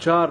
4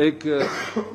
1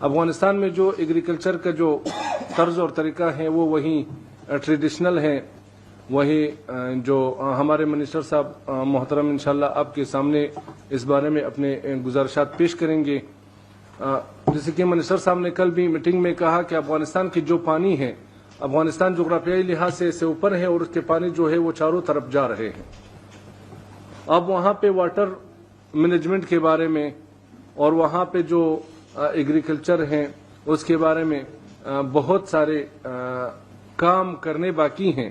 افغانستان میں جو ایگریکلچر کا جو طرز اور طریقہ ہے وہ وہی ٹریڈیشنل ہے، وہی جو ہمارے منسٹر صاحب محترم انشاءاللہ آپ کے سامنے اس بارے میں اپنے گزارشات پیش کریں گے۔ جیسے کہ منسٹر صاحب نے کل بھی میٹنگ میں کہا کہ افغانستان کی جو پانی ہے، افغانستان جغرافیائی لحاظ سے اس سے اوپر ہے اور اس کے پانی جو ہے وہ چاروں طرف جا رہے ہیں۔ اب وہاں پہ واٹر مینجمنٹ کے بارے میں اور وہاں پہ جو ایگریکلچر ہیں اس کے بارے میں بہت سارے کام کرنے باقی ہیں،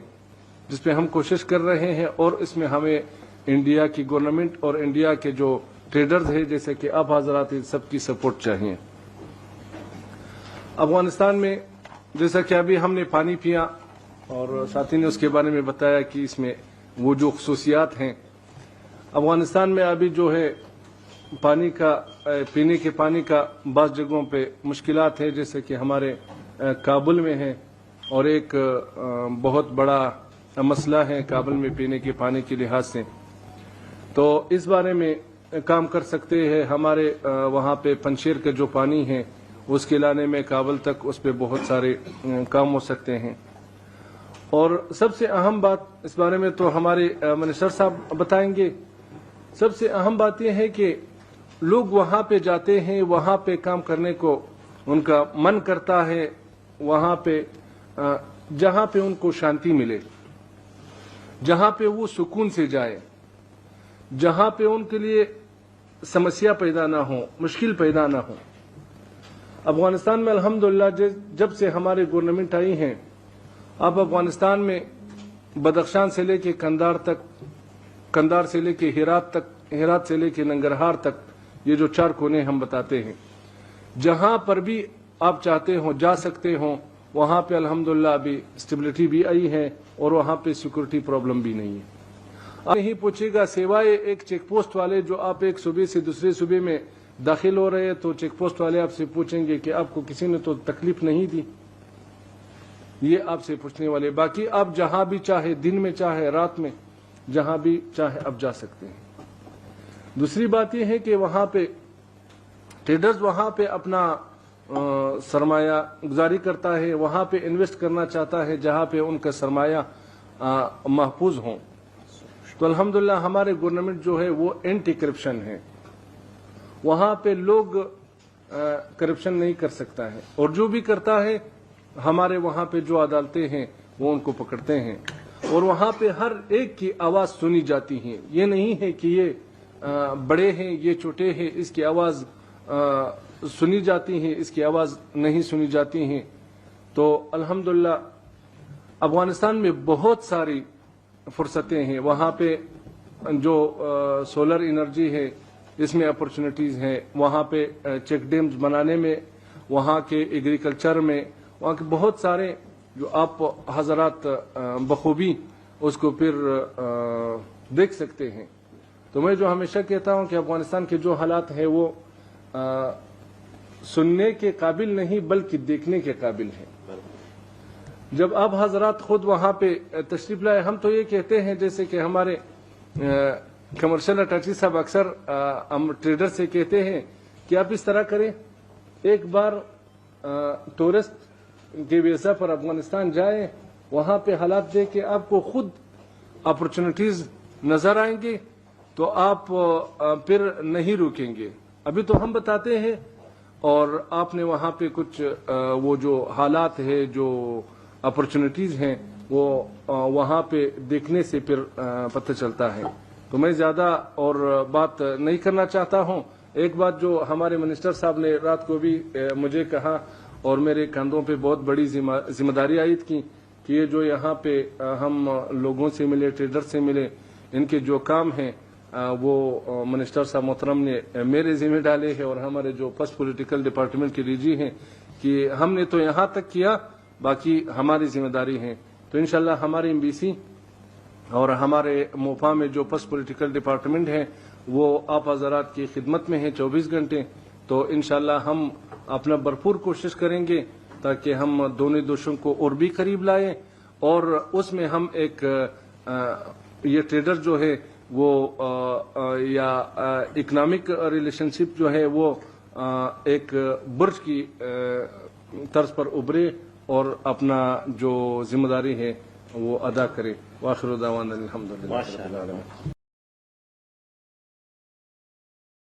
جس پہ ہم کوشش کر رہے ہیں، اور اس میں ہمیں انڈیا کی گورنمنٹ اور انڈیا کے جو ٹریڈرز ہیں جیسے کہ آپ حضرات سب کی سپورٹ چاہیے۔ افغانستان میں جیسا کہ ابھی ہم نے پانی پیا اور ساتھی نے اس کے بارے میں بتایا کہ اس میں وہ جو خصوصیات ہیں، افغانستان میں ابھی جو ہے پانی کا پینے کے پانی کا بعض جگہوں پہ مشکلات ہیں، جیسے کہ ہمارے کابل میں ہے، اور ایک بہت بڑا مسئلہ ہے کابل میں پینے کے پانی کے لحاظ سے، تو اس بارے میں کام کر سکتے ہیں۔ ہمارے وہاں پہ پنشیر کا جو پانی ہے اس کے لانے میں کابل تک اس پہ بہت سارے کام ہو سکتے ہیں۔ اور سب سے اہم بات اس بارے میں تو ہمارے منسٹر صاحب بتائیں گے، سب سے اہم بات یہ ہے کہ لوگ وہاں پہ جاتے ہیں، وہاں پہ کام کرنے کو ان کا من کرتا ہے، وہاں پہ جہاں پہ ان کو شانتی ملے، جہاں پہ وہ سکون سے جائے، جہاں پہ ان کے لیے سمسیا پیدا نہ ہو، مشکل پیدا نہ ہو۔ افغانستان میں الحمدللہ جب سے ہمارے گورنمنٹ آئی ہیں، اب افغانستان میں بدخشان سے لے کے کندھار تک، کندھار سے لے کے ہرات تک، ہرات سے لے کے ننگرہار تک، یہ جو 4 کونے ہم بتاتے ہیں، جہاں پر بھی آپ چاہتے ہوں جا سکتے ہوں، وہاں پہ الحمدللہ ابھی اسٹیبلٹی بھی آئی ہے اور وہاں پہ سیکورٹی پرابلم بھی نہیں ہے۔ آپ نہیں پوچھے گا سوائے ایک چیک پوسٹ والے، جو آپ ایک صوبے سے دوسرے صوبے میں داخل ہو رہے ہیں تو چیک پوسٹ والے آپ سے پوچھیں گے کہ آپ کو کسی نے تو تکلیف نہیں دی، یہ آپ سے پوچھنے والے۔ باقی آپ جہاں بھی چاہے، دن میں چاہے رات میں، جہاں بھی چاہے آپ جا سکتے ہیں۔ دوسری بات یہ ہے کہ وہاں پہ ٹریڈرز وہاں پہ اپنا سرمایہ گزاری کرتا ہے، وہاں پہ انویسٹ کرنا چاہتا ہے جہاں پہ ان کا سرمایہ محفوظ ہوں۔ تو الحمدللہ ہمارے گورنمنٹ جو ہے وہ اینٹی کرپشن ہے، وہاں پہ لوگ کرپشن نہیں کر سکتا ہے، اور جو بھی کرتا ہے ہمارے وہاں پہ جو عدالتیں ہیں وہ ان کو پکڑتے ہیں، اور وہاں پہ ہر ایک کی آواز سنی جاتی ہے۔ یہ نہیں ہے کہ یہ بڑے ہیں یہ چھوٹے ہیں، اس کی آواز سنی جاتی ہے، اس کی آواز نہیں سنی جاتی ہیں۔ تو الحمدللہ افغانستان میں بہت ساری فرصتیں ہیں، وہاں پہ جو سولر انرجی ہے اس میں اپرچونٹیز ہیں، وہاں پہ چیک ڈیمز بنانے میں، وہاں کے ایگریکلچر میں، وہاں کے بہت سارے جو آپ حضرات بخوبی اس کو پھر دیکھ سکتے ہیں۔ تو میں جو ہمیشہ کہتا ہوں کہ افغانستان کے جو حالات ہیں وہ سننے کے قابل نہیں بلکہ دیکھنے کے قابل ہیں۔ جب آپ حضرات خود وہاں پہ تشریف لائے، ہم تو یہ کہتے ہیں جیسے کہ ہمارے کمرشل اٹارچی صاحب اکثر ہم ٹریڈر سے کہتے ہیں کہ آپ اس طرح کریں، ایک بار ٹورسٹ کے ویزا پر افغانستان جائیں، وہاں پہ حالات دیکھ کے آپ کو خود اپرچونٹیز نظر آئیں گے تو آپ پھر نہیں رکیں گے۔ ابھی تو ہم بتاتے ہیں اور آپ نے وہاں پہ کچھ وہ جو حالات ہیں، جو اپرچونٹیز ہیں، وہ وہاں پہ دیکھنے سے پھر پتہ چلتا ہے۔ تو میں زیادہ اور بات نہیں کرنا چاہتا ہوں۔ ایک بات جو ہمارے منسٹر صاحب نے رات کو بھی مجھے کہا اور میرے کندھوں پہ بہت بڑی ذمہ داری عائد کی کہ یہ جو یہاں پہ ہم لوگوں سے ملے، ٹریڈر سے ملے، ان کے جو کام ہیں وہ منسٹر صاحب محترم نے میرے ذمہ ڈالے ہیں، اور ہمارے جو پسٹ پولیٹیکل ڈپارٹمنٹ کے ڈی جی ہیں کہ ہم نے تو یہاں تک کیا، باقی ہماری ذمہ داری ہے۔ تو انشاءاللہ ہماری MBC اور ہمارے موپا میں جو پسٹ پولیٹیکل ڈپارٹمنٹ ہے وہ آپ حضرات کی خدمت میں ہے 24 گھنٹے۔ تو انشاءاللہ ہم اپنا بھرپور کوشش کریں گے تاکہ ہم دونوں دیشوں کو اور بھی قریب لائیں، اور اس میں ہم ایک یہ ٹریڈر جو ہے وہ یا اکنامک ریلیشن شپ جو ہے وہ ایک برج کی طرز پر ابھرے اور اپنا جو ذمہ داری ہے وہ ادا کرے. وآخر دعوانا الحمدللہ رب العالمین.